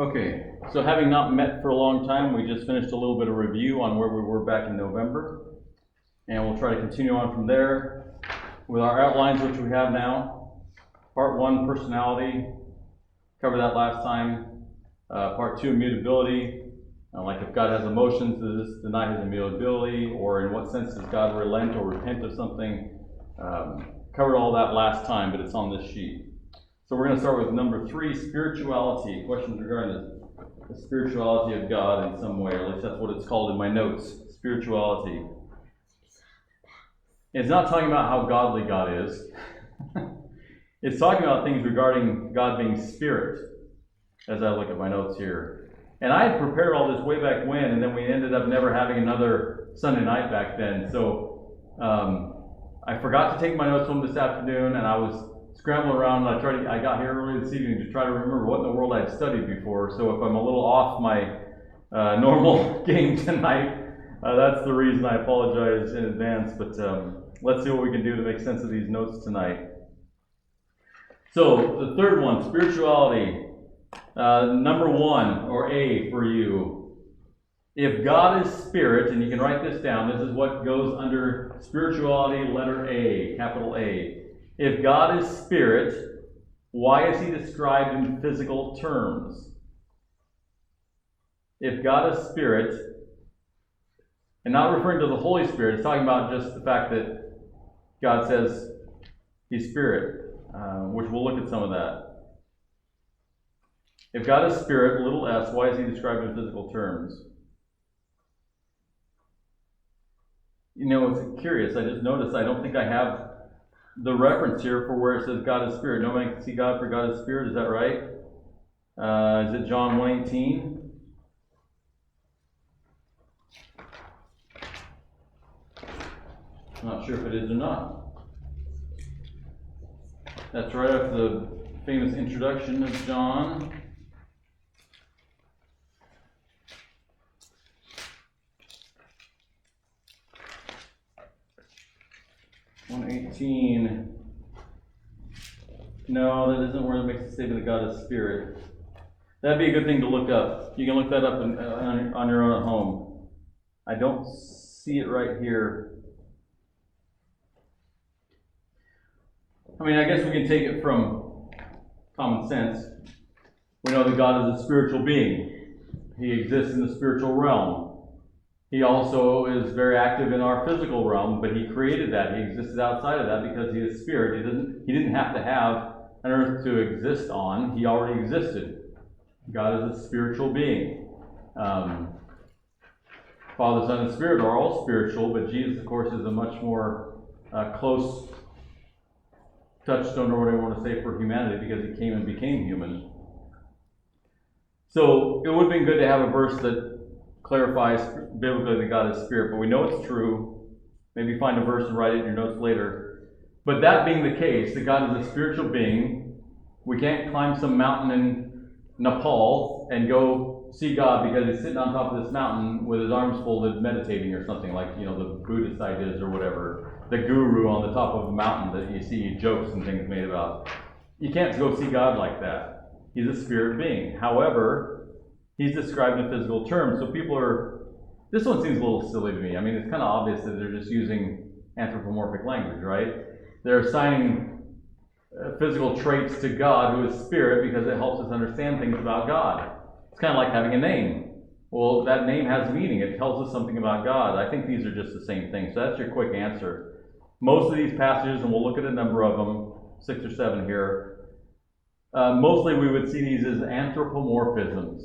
Okay, so having not met for a long time, we just finished a little bit of review on where we were back in November. And we'll try to continue on from there with our outlines, which we have now. Part 1, personality, covered that last time. Part 2, immutability, like if God has emotions, does this deny his immutability, or in what sense does God relent or repent of something? Covered all that last time, but it's on this sheet. So we're going to start with number 3, spirituality. Questions regarding the spirituality of God in some way, or at least that's what it's called in my notes, spirituality. It's not talking about how godly God is. It's talking about things regarding God being spirit, as I look at my notes here. And I had prepared all this way back when, and then we ended up never having another Sunday night back then. So I forgot to take my notes home this afternoon, and I was scrambling around, and I got here early this evening to try to remember what in the world I'd studied before. So if I'm a little off my normal game tonight, that's the reason. I apologize in advance, but let's see what we can do to make sense of these notes tonight. So the third one, spirituality. Number 1, or A for you. If God is spirit, and you can write this down, this is what goes under spirituality, letter A, capital A. If God is spirit, why is he described in physical terms? If God is spirit, and not referring to the Holy Spirit, it's talking about just the fact that God says he's spirit, which we'll look at some of that. If God is spirit, little s, why is he described in physical terms? You know, it's curious. I just noticed I don't think I have the reference here for where it says God is spirit. Nobody can see God for God is spirit. Is that right? Is it John 1:18? I'm not sure if it is or not. That's right after the famous introduction of John. No, that isn't where it makes the statement that God is spirit. That'd be a good thing to look up. You can look that up on your own at home. I don't see it right here. I mean, I guess we can take it from common sense. We know that God is a spiritual being. He exists in the spiritual realm. He also is very active in our physical realm, but he created that. He existed outside of that because he is spirit. He didn't have to have an earth to exist on. He already existed. God is a spiritual being. Father, Son, and Spirit are all spiritual, but Jesus, of course, is a much more close touchstone, or whatever you want to say, for humanity, because he came and became human. So it would have been good to have a verse that clarifies biblically that God is spirit, but we know it's true. Maybe find a verse and write it in your notes later. But that being the case, that God is a spiritual being, we can't climb some mountain in Nepal and go see God because he's sitting on top of this mountain with his arms folded meditating or something like, the Buddhist ideas or whatever. The guru on the top of a mountain that you see jokes and things made about. You can't go see God like that. He's a spirit being. However, he's described in physical terms. So this one seems a little silly to me. I mean, it's kind of obvious that they're just using anthropomorphic language, right? They're assigning physical traits to God, who is spirit, because it helps us understand things about God. It's kind of like having a name. Well, that name has meaning. It tells us something about God. I think these are just the same thing. So that's your quick answer. Most of these passages, and we'll look at a number of them, 6 or 7 here, mostly we would see these as anthropomorphisms.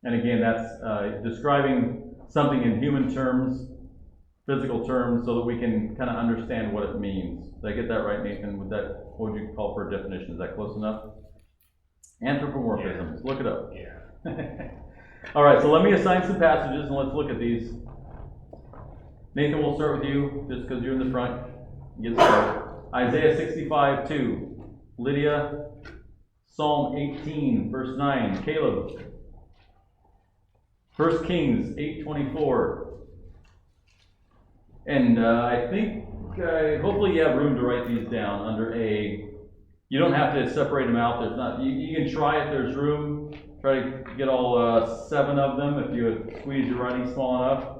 And again, that's describing something in human terms, physical terms, so that we can kind of understand what it means. Did I get that right, Nathan? What would you call for a definition? Is that close enough? Anthropomorphisms. Yeah. Look it up. Yeah. All right, so let me assign some passages and let's look at these. Nathan, we'll start with you, just because you're in the front. Get started. Isaiah 65:2. Lydia, Psalm 18, verse 9. Caleb. 1 Kings 8:24. And I think, hopefully you have room to write these down under A. You don't have to separate them out. There's not. You can try if there's room. Try to get all 7 of them if you squeeze your writing small enough.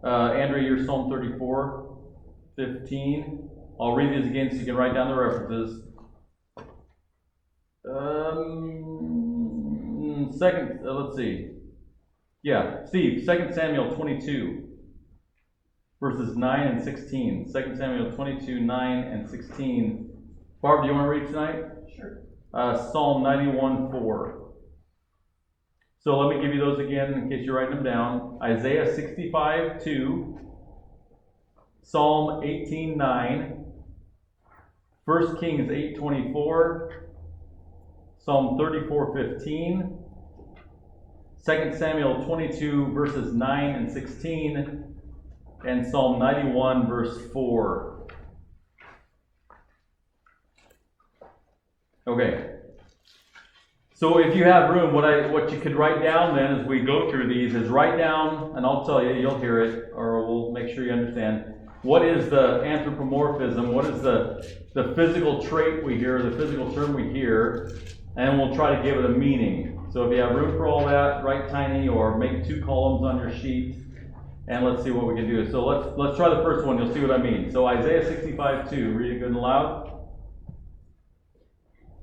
Andrea, your Psalm 34:15. I'll read these again so you can write down the references. Let's see. Yeah, Steve, 2 Samuel 22, verses 9 and 16. 2 Samuel 22, 9 and 16. Barb, do you want to read tonight? Sure. Psalm 91:4. So let me give you those again in case you're writing them down. Isaiah 65:2. Psalm 18:9. 1 Kings 8:24. Psalm 34:15. 2 Samuel 22 verses 9 and 16. And Psalm 91 verse 4. Okay. So if you have room, what you could write down then as we go through these is write down, and I'll tell you, you'll hear it, or we'll make sure you understand. What is the anthropomorphism? What is the physical trait we hear, the physical term we hear, and we'll try to give it a meaning. So if you have room for all that, write tiny or make 2 columns on your sheet, and let's see what we can do. So let's try the first one. You'll see what I mean. So Isaiah 65:2. Read it good and loud.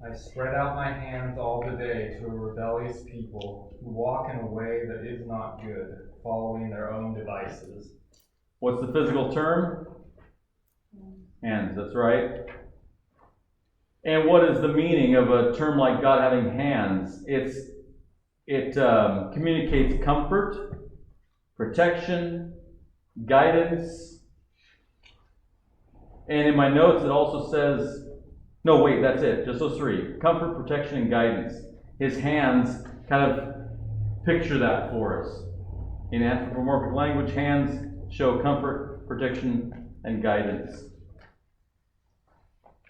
I spread out my hands all the day to a rebellious people who walk in a way that is not good, following their own devices. What's the physical term? Hands, that's right. And what is the meaning of a term like God having hands? It communicates comfort, protection, guidance. And in my notes it also says, no, wait, that's it. Just those 3. Comfort, protection, and guidance. His hands kind of picture that for us. In anthropomorphic language, hands show comfort, protection, and guidance.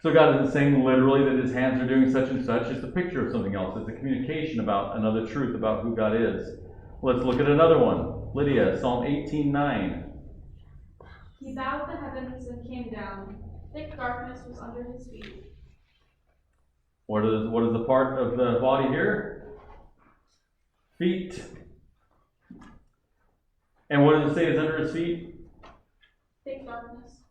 So God isn't saying literally that his hands are doing such and such. It's a picture of something else. It's a communication about another truth about who God is. Let's look at another one. Lydia, Psalm 18:9. He bowed the heavens and came down. Thick darkness was under his feet. What is the part of the body here? Feet. And what does it say is under his feet? Thick darkness.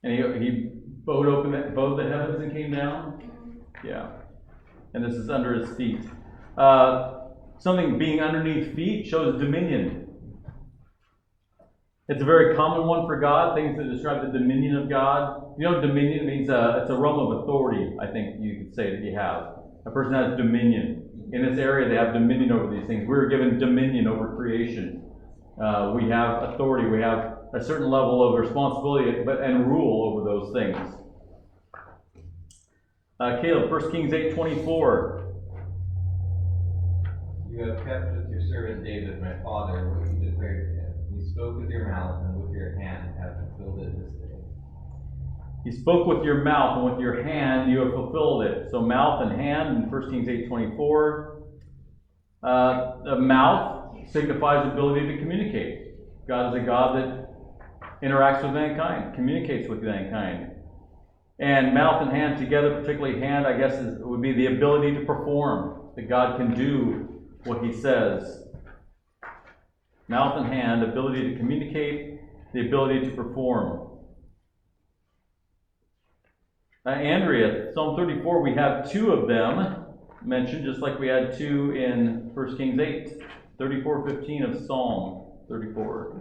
And he bowed the heavens and came down? Yeah. And this is under his feet. Something being underneath feet shows dominion. It's a very common one for God, things that describe the dominion of God. You know, dominion means it's a realm of authority, I think you could say that you have. A person has dominion. In this area, they have dominion over these things. We were given dominion over creation. We have authority. We have a certain level of responsibility and rule over those things. Caleb, 1 Kings 8:24. You have kept with your servant David, my father, what you declared to him. You spoke with your mouth, and with your hand have fulfilled it this day. You spoke with your mouth, and with your hand you have fulfilled it. So mouth and hand in 1 Kings 8:24. The mouth signifies ability to communicate. God is a God that interacts with mankind, communicates with mankind. And mouth and hand together, particularly hand, I guess, would be the ability to perform, that God can do what he says. Mouth and hand, ability to communicate, the ability to perform. Andrea, Psalm 34, we have 2 of them mentioned, just like we had 2 in 1 Kings 8. 34:15 of Psalm 34.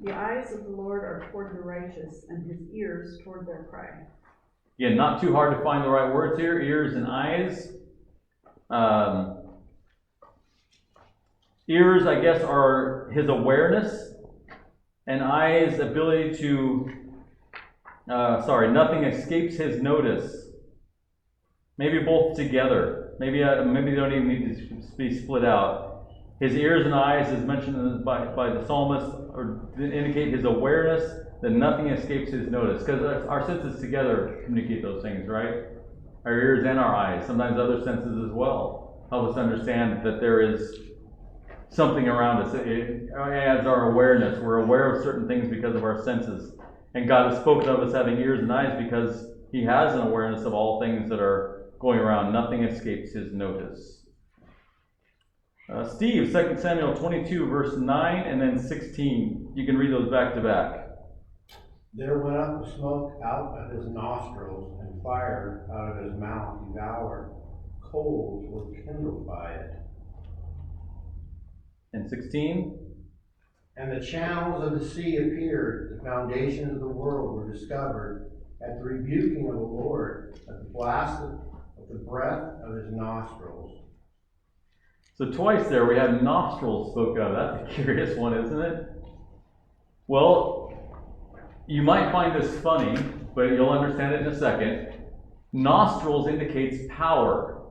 The eyes of the Lord are toward the righteous, and his ears toward their cry. Again, not too hard to find the right words here, ears and eyes. Ears, I guess, are his awareness, and eyes, ability to, nothing escapes his notice. Maybe both together. Maybe they don't even need to be split out. His ears and eyes, as mentioned by the psalmist, indicate his awareness that nothing escapes his notice. Because our senses together communicate those things, right? Our ears and our eyes, sometimes other senses as well, help us understand that there is something around us. It adds our awareness. We're aware of certain things because of our senses. And God has spoken of us having ears and eyes because he has an awareness of all things that are going around. Nothing escapes his notice. Steve, 2 Samuel 22, verse 9 and then 16. You can read those back to back. There went up smoke out of his nostrils, and fire out of his mouth devoured. Coals were kindled by it. And 16. And the channels of the sea appeared. The foundations of the world were discovered at the rebuking of the Lord, at the blast of the breath of his nostrils. So twice there we have nostrils spoken of. That's a curious one, isn't it? Well, you might find this funny, but you'll understand it in a second. Nostrils indicates power.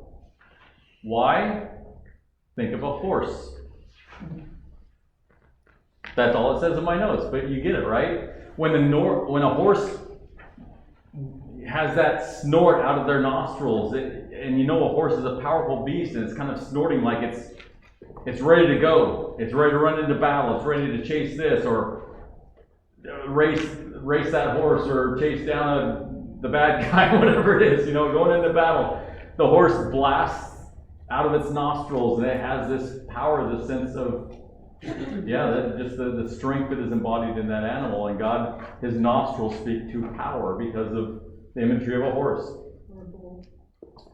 Why? Think of a horse. That's all it says in my notes, but you get it, right? When a horse has that snort out of their nostrils, and you know a horse is a powerful beast, and it's kind of snorting like it's ready to go. It's ready to run into battle. It's ready to chase this, or race that horse, or chase down the bad guy, whatever it is, going into battle. The horse blasts out of its nostrils, and it has this power, this sense of, just the strength that is embodied in that animal. And God, his nostrils speak to power because of the imagery of a horse.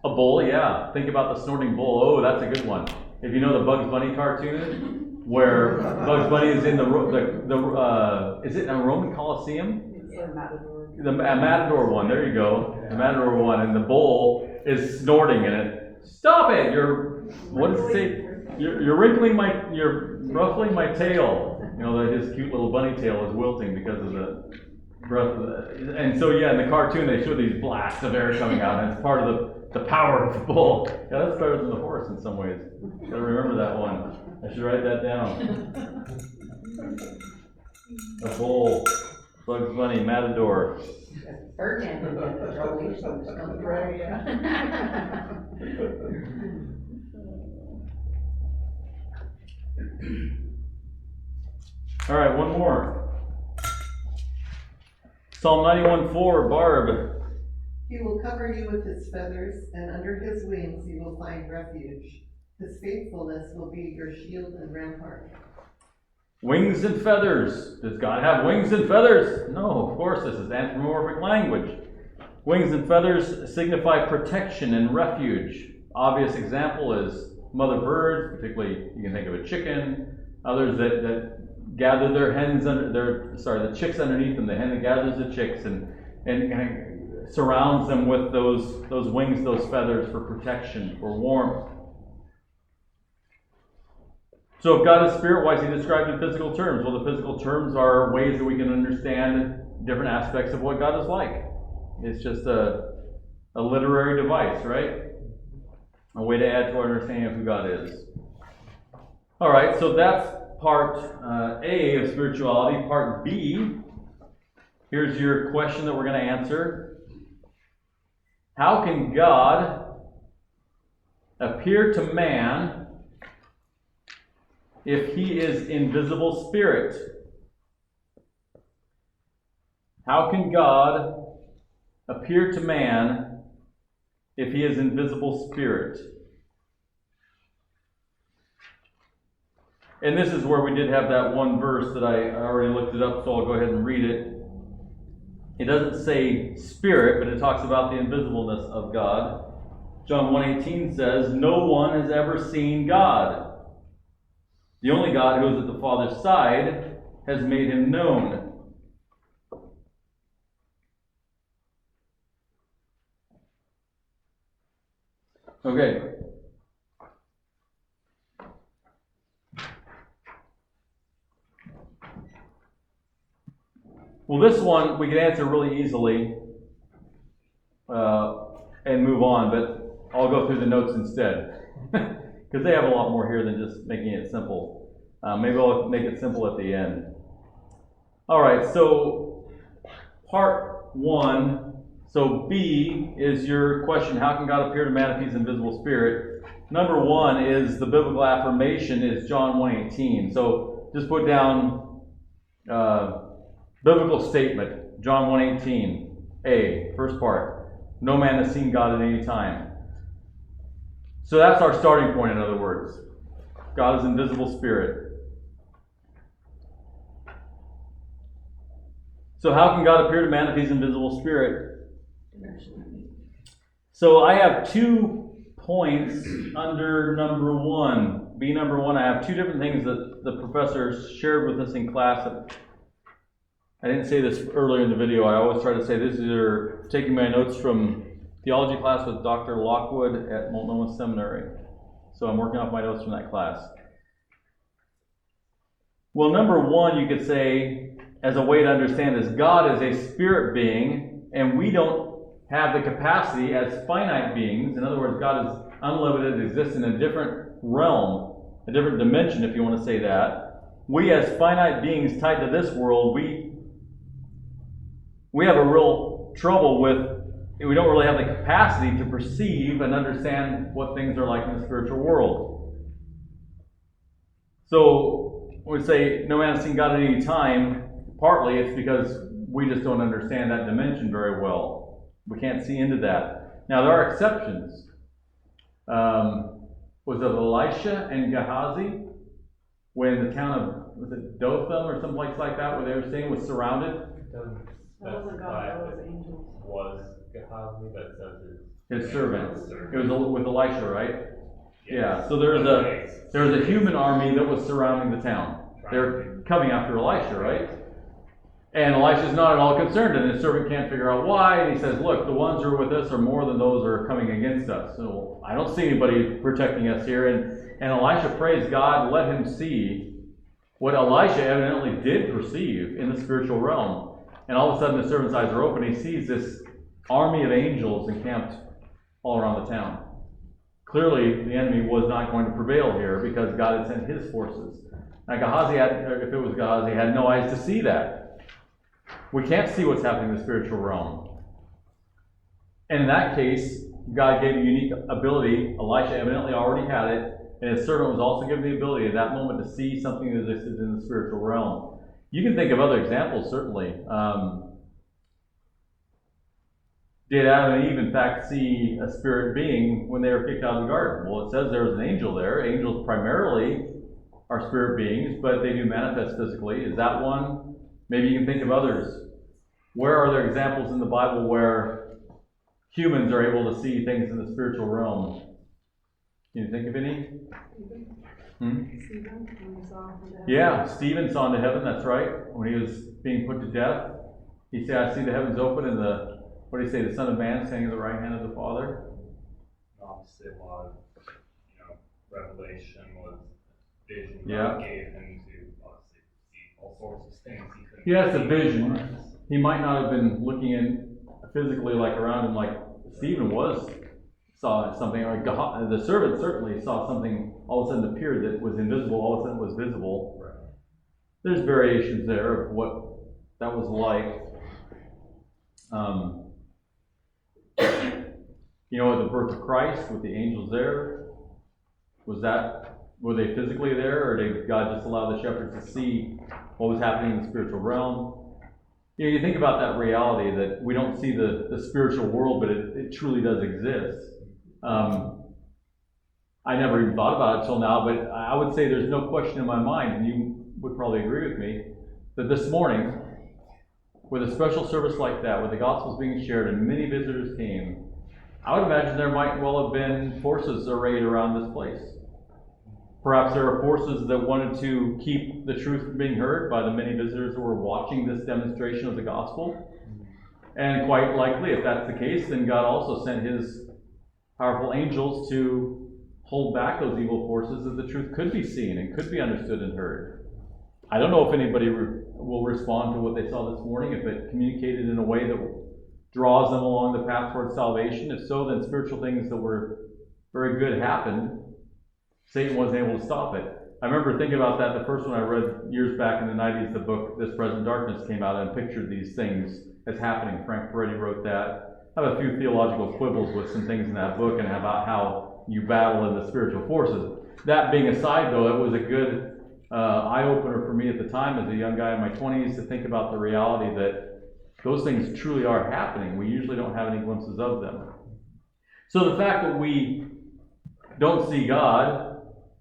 A bull, yeah. Think about the snorting bull. Oh, that's a good one. If you know the Bugs Bunny cartoon, where Bugs Bunny is in is it in a Roman Colosseum? It's a matador. The matador one, there you go. The matador one, and the bull is snorting in it. Stop it! What does it say? You're ruffling my tail. His cute little bunny tail is wilting because of the breath of the, and so in the cartoon they show these blasts of air coming out, and it's part of the power of the bull. Yeah, that's better than the horse in some ways. Gotta remember that one. I should write that down. A bull, Bugs Bunny, matador. Ferdinand did that, Joel Eastman was coming right, yeah. All right, one more. Psalm 91:4, Barb. He will cover you with his feathers, and under his wings you will find refuge. His faithfulness will be your shield and rampart. Wings and feathers. Does God have wings and feathers? No, of course, this is anthropomorphic language. Wings and feathers signify protection and refuge. Obvious example is mother birds, particularly you can think of a chicken, others that gather their hens the chicks underneath them, the hen that gathers the chicks and surrounds them with those wings, those feathers for protection, for warmth. So if God is spirit, why is he described in physical terms? Well, the physical terms are ways that we can understand different aspects of what God is like. It's just a literary device, right? A way to add to our understanding of who God is. All right, so that's part A of spirituality. Part B, here's your question that we're going to answer. How can God appear to man if he is invisible spirit? How can God appear to man if he is invisible spirit? And this is where we did have that one verse that I already looked it up, so I'll go ahead and read it. It doesn't say spirit, but it talks about the invisibleness of God. John 1:18 says, "No one has ever seen God. The only God who is at the Father's side has made him known." Okay. Well, this one we can answer really easily and move on, but I'll go through the notes instead because they have a lot more here than just making it simple. Maybe I'll make it simple at the end. All right, so part 1. So B is your question, how can God appear to man if he's invisible spirit? Number 1 is the biblical affirmation is John 1:18. So just put down biblical statement, John 1:18. A, first part. No man has seen God at any time. So that's our starting point, in other words. God is invisible spirit. So how can God appear to man if he's invisible spirit? So I have 2 points under number 1. B number 1, I have 2 different things that the professor shared with us in class. I didn't say this earlier in the video. I always try to say this. These are taking my notes from theology class with Dr. Lockwood at Multnomah Seminary. So I'm working off my notes from that class. Well, number 1, you could say, as a way to understand this, God is a spirit being, and we don't have the capacity as finite beings. In other words, God is unlimited, exists in a different realm, a different dimension, if you want to say that. We as finite beings tied to this world, we have a real trouble with, we don't really have the capacity to perceive and understand what things are like in the spiritual world. So, when we say no man has seen God at any time, partly it's because we just don't understand that dimension very well. We can't see into that. Now, there are exceptions. Was it Elisha and Gehazi? When the town of, was it Dothan or someplace like that, where they were staying, was surrounded? It doesn't That wasn't specify God, that if was it angels. was Gehazi, but it says His servants. It was with Elisha, right? Yeah. So there was a human army that was surrounding the town. They're coming after Elisha, right? And Elisha's not at all concerned, and his servant can't figure out why. And he says, "Look, the ones who are with us are more than those who are coming against us. So I don't see anybody protecting us here." And Elisha prays God, let him see what Elisha evidently did perceive in the spiritual realm. And all of a sudden, the servant's eyes are open. He sees this army of angels encamped all around the town. Clearly, the enemy was not going to prevail here because God had sent his forces. Now, Gehazi if it was Gehazi, had no eyes to see that. We can't see what's happening in the spiritual realm. And in that case, God gave a unique ability. Elisha evidently already had it, and his servant was also given the ability at that moment to see something that existed in the spiritual realm. You can think of other examples, certainly. Did Adam and Eve, in fact, see a spirit being when they were kicked out of the garden? Well, it says there was an angel there. Angels primarily are spirit beings, but they do manifest physically. Is that one? Maybe you can think of others. Where are there examples in the Bible where humans are able to see things in the spiritual realm? Can you think of any? Stephen, when he saw into heaven. Yeah, Stephen saw into heaven, that's right. When he was being put to death, he said, "I see the heavens open and what do you say, the Son of Man standing at the right hand of the Father?" obviously a lot of, revelation was vision. Yeah. God gave him to obviously see all sorts of things he couldn't. He has a see vision. otherwise. He might not have been looking in physically like around him like Stephen saw something, like the servant certainly saw something all of a sudden appeared that was invisible, all of a sudden was visible. Right. There's variations there of what that was like. At the birth of Christ, with the angels there, were they physically there, or did God just allow the shepherds to see what was happening in the spiritual realm? You think about that reality that we don't see the spiritual world, but it truly does exist. I never even thought about it till now, but I would say there's no question in my mind, and you would probably agree with me, that this morning, with a special service like that, where the gospel is being shared and many visitors came, I would imagine there might well have been forces arrayed around this place. Perhaps there are forces that wanted to keep the truth from being heard by the many visitors who were watching this demonstration of the gospel. And quite likely, if that's the case, then God also sent his powerful angels to hold back those evil forces that the truth could be seen and could be understood and heard. I don't know if anybody will respond to what they saw this morning, if it communicated in a way that draws them along the path towards salvation. If so, then spiritual things that were very good happened. Satan wasn't able to stop it. I remember thinking about that the first one I read years back in the 90s, the book This Present Darkness came out, and pictured these things as happening. Frank Peretti wrote that. I have a few theological quibbles with some things in that book and about how you battle in the spiritual forces. That being aside, though, it was a good eye-opener for me at the time as a young guy in my 20s to think about the reality that those things truly are happening. We usually don't have any glimpses of them. So the fact that we don't see God,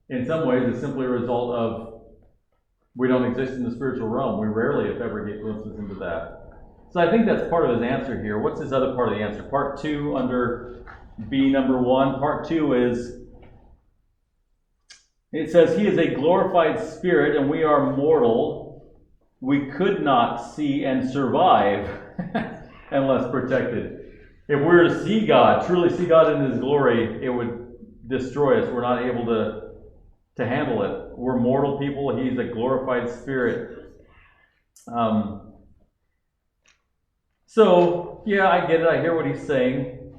in some ways, is simply a result of we don't exist in the spiritual realm. We rarely, if ever, get glimpses into that. So I think that's part of his answer here. What's his other part of the answer? Part 2 under B number 1. Part 2 is, it says, he is a glorified spirit and we are mortal. We could not see and survive unless protected. If we were to see God, truly see God in his glory, it would destroy us. We're not able to handle it. We're mortal people. He's a glorified spirit. So, yeah, I get it. I hear what he's saying.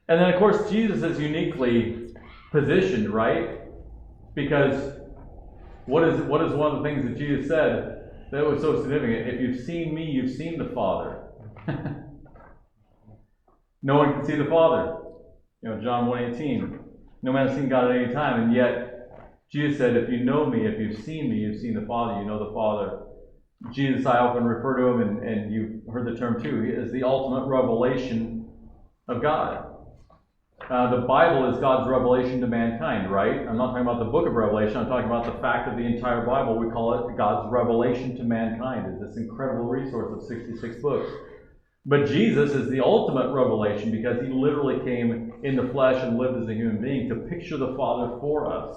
And then, of course, Jesus is uniquely positioned, right? Because what is one of the things that Jesus said that was so significant? If you've seen me, you've seen the Father. No one can see the Father. John 1:18. No man has seen God at any time, and yet Jesus said, if you know me, if you've seen me, you've seen the Father, you know the Father. Jesus, I often refer to him, and you've heard the term too, he is the ultimate revelation of God. The Bible is God's revelation to mankind, right? I'm not talking about the book of Revelation, I'm talking about the fact of the entire Bible. We call it God's revelation to mankind. It's this incredible resource of 66 books. But Jesus is the ultimate revelation because he literally came in the flesh and lived as a human being to picture the Father for us.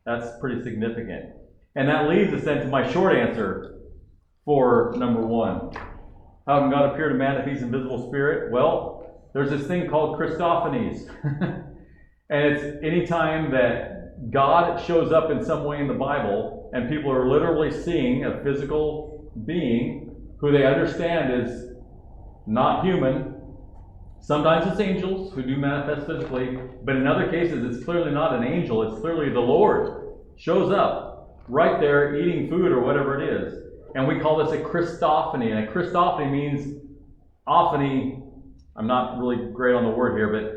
That's pretty significant. And that leads us then to my short answer for number 1. How can God appear to man if he's invisible spirit? Well, there's this thing called Christophanies. And it's any time that God shows up in some way in the Bible and people are literally seeing a physical being who they understand is not human. Sometimes it's angels who do manifest physically, but in other cases it's clearly not an angel, it's clearly the Lord shows up right there eating food or whatever it is. And we call this a Christophany. And a Christophany means, ophany, I'm not really great on the word here, but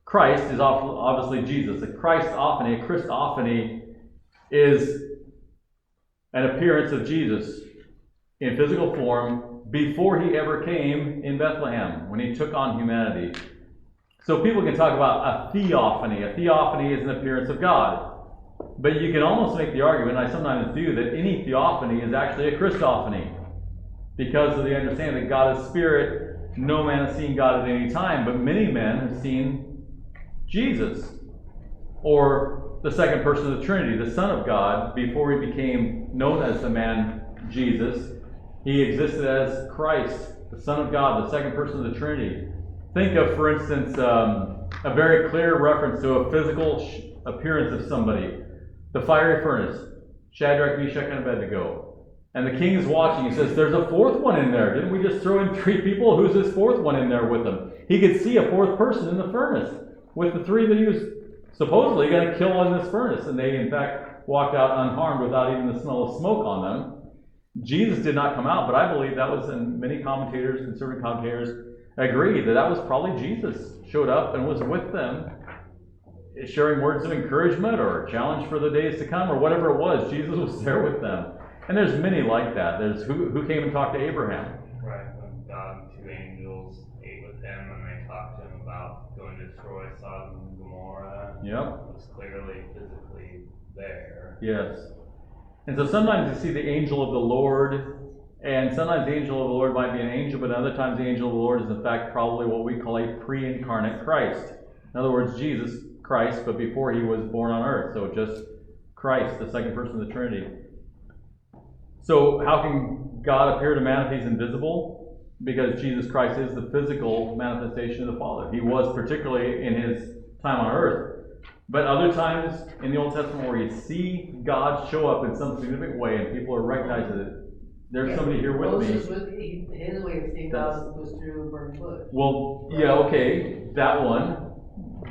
Christ is obviously Jesus. A Christophany, a Christophany is an appearance of Jesus in physical form before he ever came in Bethlehem, when he took on humanity. So people can talk about a theophany. A theophany is an appearance of God. But you can almost make the argument, I sometimes do, that any theophany is actually a Christophany. Because of the understanding that God is spirit, no man has seen God at any time, but many men have seen Jesus. Or the second person of the Trinity, the Son of God, before he became known as the man Jesus. He existed as Christ, the Son of God, the second person of the Trinity. Think of, for instance, a very clear reference to a physical appearance of somebody. The fiery furnace, Shadrach, Meshach, and Abednego. And the king is watching. He says, there's a fourth one in there. Didn't we just throw in 3 people? Who's this fourth one in there with him? He could see a fourth person in the furnace with the 3 that he was supposedly going to kill in this furnace. And they, in fact, walked out unharmed without even the smell of smoke on them. Jesus did not come out, but I believe that was, and many commentators, conservative commentators, agree that was probably Jesus showed up and was with them, sharing words of encouragement or a challenge for the days to come or whatever it was. Jesus was there with them. And there's many like that. There's who came and talked to Abraham. Right, when God and 2 angels ate with him and they talked to him about going to destroy Sodom and Gomorrah. Yep. It was clearly physically there. Yes. And so sometimes you see the angel of the Lord, and sometimes the angel of the Lord might be an angel, but other times the angel of the Lord is in fact probably what we call a pre-incarnate Christ. In other words, Jesus Christ, but before he was born on earth. So just Christ, the second person of the Trinity. So how can God appear to man if he's invisible? Because Jesus Christ is the physical manifestation of the Father. He was particularly in his time on earth. But other times in the Old Testament where you see God show up in some significant way and people are recognizing that there's somebody here with me. Moses his way of seeing God was through a burning bush. Well, yeah, okay, that one.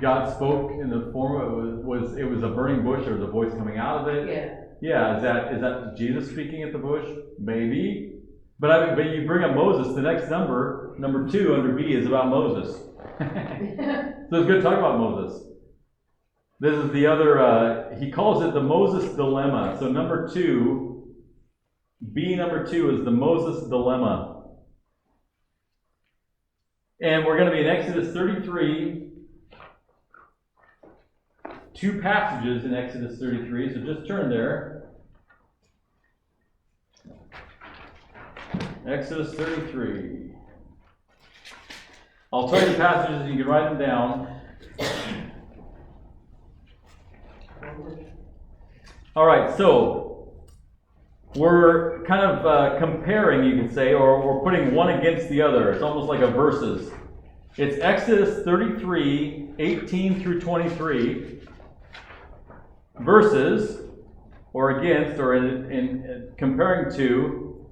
God spoke in the form of it was a burning bush. There was a voice coming out of it. Yeah. Yeah, is that Jesus speaking at the bush? Maybe. But you bring up Moses. The next number 2 under B is about Moses. So it's good to talk about Moses. This is the other. He calls it the Moses dilemma. So number 2, B number 2 is the Moses dilemma, and we're going to be in Exodus 33. two passages in Exodus 33, so just turn there. Exodus 33. I'll tell you the passages, you can write them down. All right, so we're kind of comparing, you can say, or we're putting one against the other. It's almost like a versus. It's Exodus 33, 18 through 23, versus, or against, or in comparing to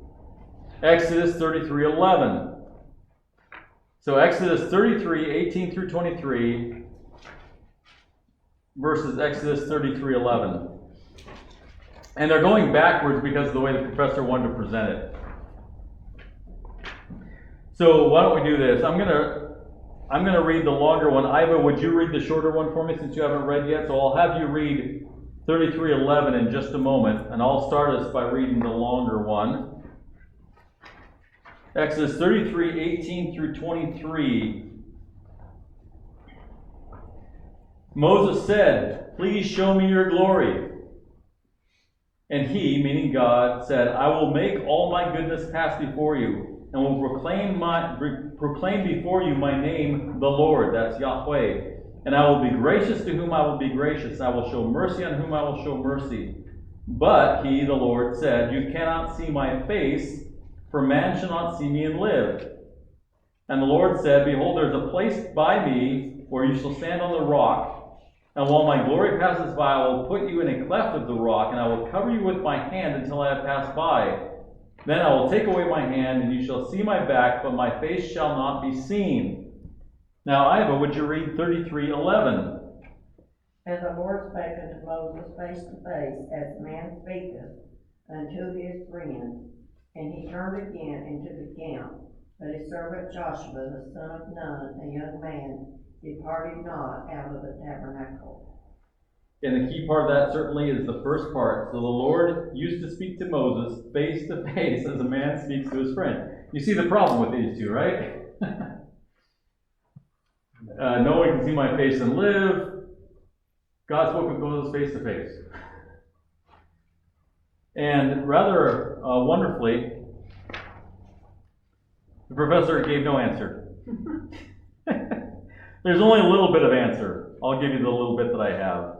Exodus 33, 11. So Exodus 33, 18 through 23, versus Exodus 33, 11. And they're going backwards because of the way the professor wanted to present it. So why don't we do this? I'm gonna read the longer one. Iva, would you read the shorter one for me since you haven't read yet? So I'll have you read 33:11 in just a moment, and I'll start us by reading the longer one. Exodus 33:18 through 23. Moses said, "Please show me your glory." And he, meaning God, said, "I will make all my goodness pass before you, and will proclaim before you my name, the Lord," that's Yahweh. "And I will be gracious to whom I will be gracious. I will show mercy on whom I will show mercy." But he, the Lord, said, "You cannot see my face, for man shall not see me and live." And the Lord said, "Behold, there is a place by me where you shall stand on the rock. And while my glory passes by, I will put you in a cleft of the rock, and I will cover you with my hand until I have passed by. Then I will take away my hand, and you shall see my back, but my face shall not be seen." Now, Iva, would you read 33:11? And the Lord spake unto Moses face to face, as man speaketh unto his friend. And he turned again into the camp. But his servant Joshua, the son of Nun, a young man, departed not out of the tabernacle. And the key part of that certainly is the first part. So the Lord used to speak to Moses face to face as a man speaks to his friend. You see the problem with these two, right? No one can see my face and live. God spoke with Moses face to face. And rather wonderfully, the professor gave no answer. There's only a little bit of answer. I'll give you the little bit that I have.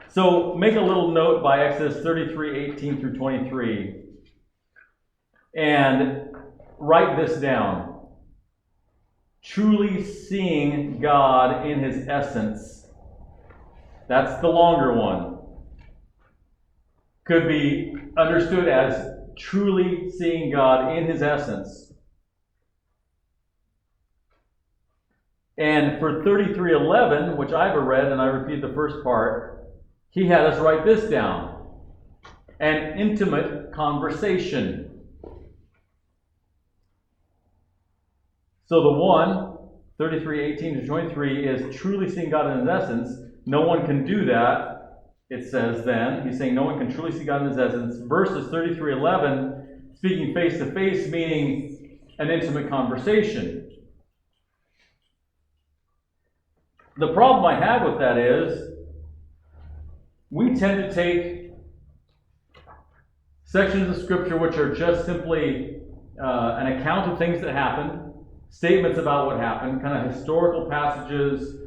So make a little note by Exodus 33:18 through 23. And write this down. Truly seeing God in his essence. That's the longer one. Could be understood as truly seeing God in his essence. And for 33:11, which I've read, and I repeat the first part, he had us write this down. An intimate conversation. So the one, 33:18 to 23, is truly seeing God in his essence. No one can do that, it says then. He's saying no one can truly see God in his essence. Verses 33:11, speaking face to face, meaning an intimate conversation. The problem I have with that is we tend to take sections of Scripture which are just simply an account of things that happened, statements about what happened, kind of historical passages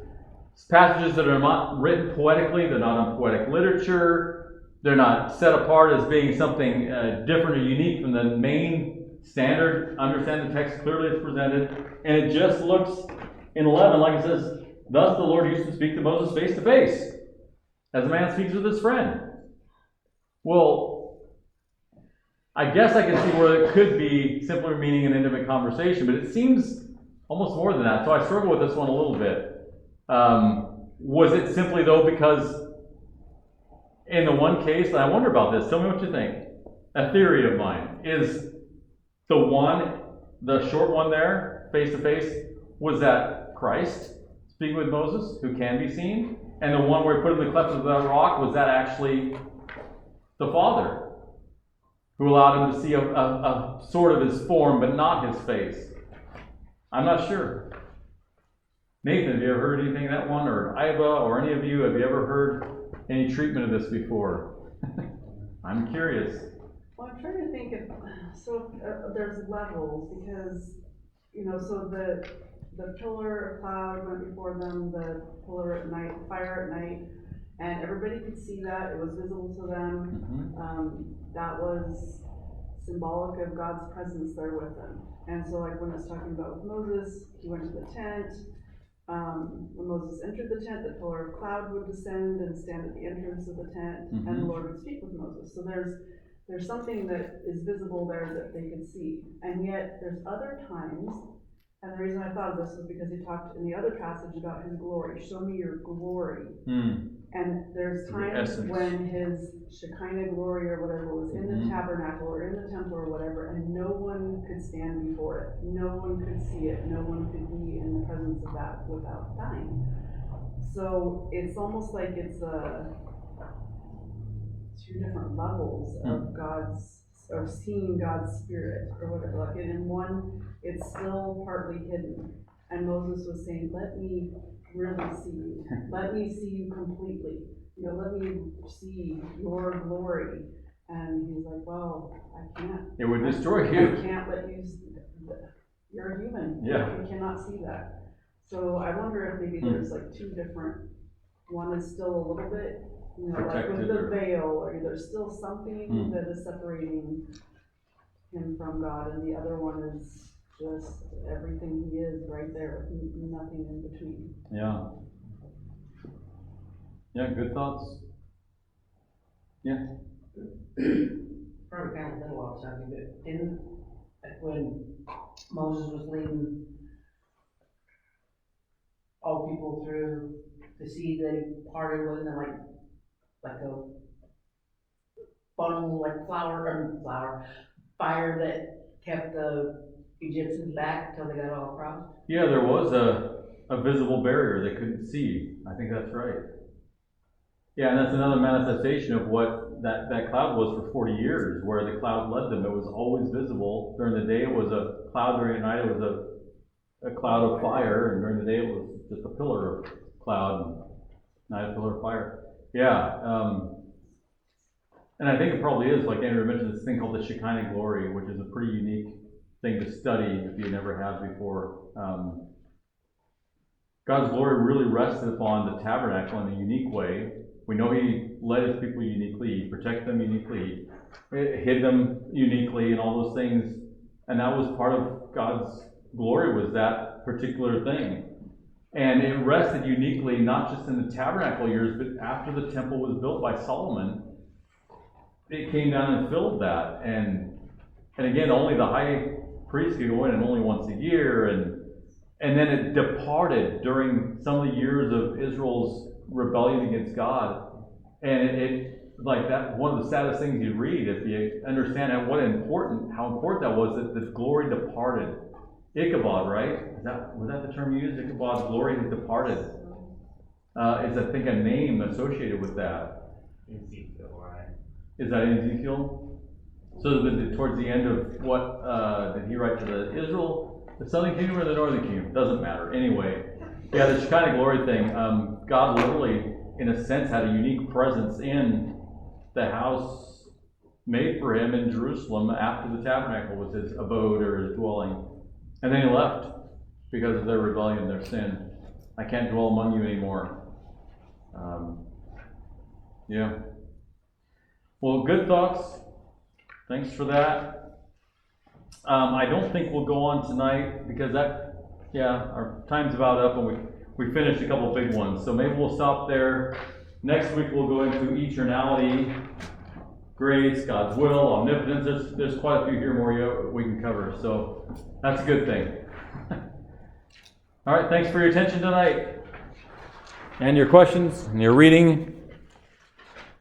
that are not written poetically, they're not in poetic literature, they're not set apart as being something different or unique from the main standard. Understand the text clearly as presented, and it just looks in 11 like it says, "Thus the Lord used to speak to Moses face to face, as a man speaks with his friend." Well, I guess I can see where it could be simply meaning an intimate conversation, but it seems almost more than that. So I struggle with this one a little bit. Was it simply, though, because in the one case, and I wonder about this, tell me what you think. A theory of mine is the short one there, face to face, was that Christ speaking with Moses, who can be seen? And the one where he put in the cleft of the rock, was that actually the Father, who allowed him to see a sort of his form, but not his face? I'm not sure. Nathan, have you ever heard anything of that one? Or Iva, or any of you, have you ever heard any treatment of this before? I'm curious. Well, I'm trying to think if, there's levels, because, so the pillar of cloud went before them, the pillar at night, fire at night, and everybody could see that, it was visible to them. That was symbolic of God's presence there with them. And so like when it's talking about with Moses, he went to the tent. When Moses entered the tent, the pillar of cloud would descend and stand at the entrance of the tent, and the Lord would speak with Moses. So there's something that is visible there that they could see. And yet there's other times, and the reason I thought of this was because he talked in the other passage about his glory. Show me your glory. And there's times when his Shekinah glory or whatever was in the tabernacle or in the temple or whatever, and no one could stand before it. No one could see it. No one could be in the presence of that without dying. So it's almost like it's two different levels of or seeing God's spirit or whatever. Like in one, it's still partly hidden. And Moses was saying, let me really see you. Let me see you completely. Let me see your glory. And he's like, well, I can't. It would destroy you. I can't let you, you're a human. Yeah. You cannot see that. So I wonder if maybe there's like two different, one is still a little bit, like with the veil, or there's still something that is separating him from God, and the other one is just everything he is right there, nothing in between. Yeah. Yeah, good thoughts? Yeah. Probably kind of little off something, but didn't, like when Moses was leading all people through the sea that he parted, wasn't it like a funnel, like fire that kept the Egyptians back until they got all across? Yeah, there was a visible barrier they couldn't see. I think that's right. Yeah, and that's another manifestation of what that cloud was for 40 years, where the cloud led them. It was always visible. During the day it was a cloud, during the night it was a cloud of fire, and during the day it was just a pillar of cloud, and night a pillar of fire. Yeah, and I think it probably is, like Andrew mentioned, this thing called the Shekinah glory, which is a pretty unique thing to study if you never have before. God's glory really rested upon the tabernacle in a unique way. We know he led his people uniquely, he protected them uniquely, he hid them uniquely, and all those things. And that was part of God's glory, was that particular thing. And it rested uniquely, not just in the tabernacle years, but after the temple was built by Solomon, it came down and filled that. And again, only the high priest could go in, and only once a year. And then it departed during some of the years of Israel's rebellion against God. And it like that, one of the saddest things you read, if you understand how important that was, that the glory departed. Ichabod, right? Was that the term used? Ichabod's glory has departed. Is I think a name associated with that. Ezekiel, right? Is that in Ezekiel? So towards the end of what did he write to Israel? The southern kingdom or the northern kingdom? Doesn't matter. Anyway, yeah, the Shekinah glory thing. God literally, in a sense, had a unique presence in the house made for him in Jerusalem after the tabernacle was his abode or his dwelling. And then he left because of their rebellion, their sin. I can't dwell among you anymore. Yeah. Well, good thoughts. Thanks for that. I don't think we'll go on tonight because our time's about up, and we finished a couple big ones. So maybe we'll stop there. Next week we'll go into eternality, grace, God's will, omnipotence. There's quite a few here more we can cover. So that's a good thing. All right, thanks for your attention tonight and your questions and your reading.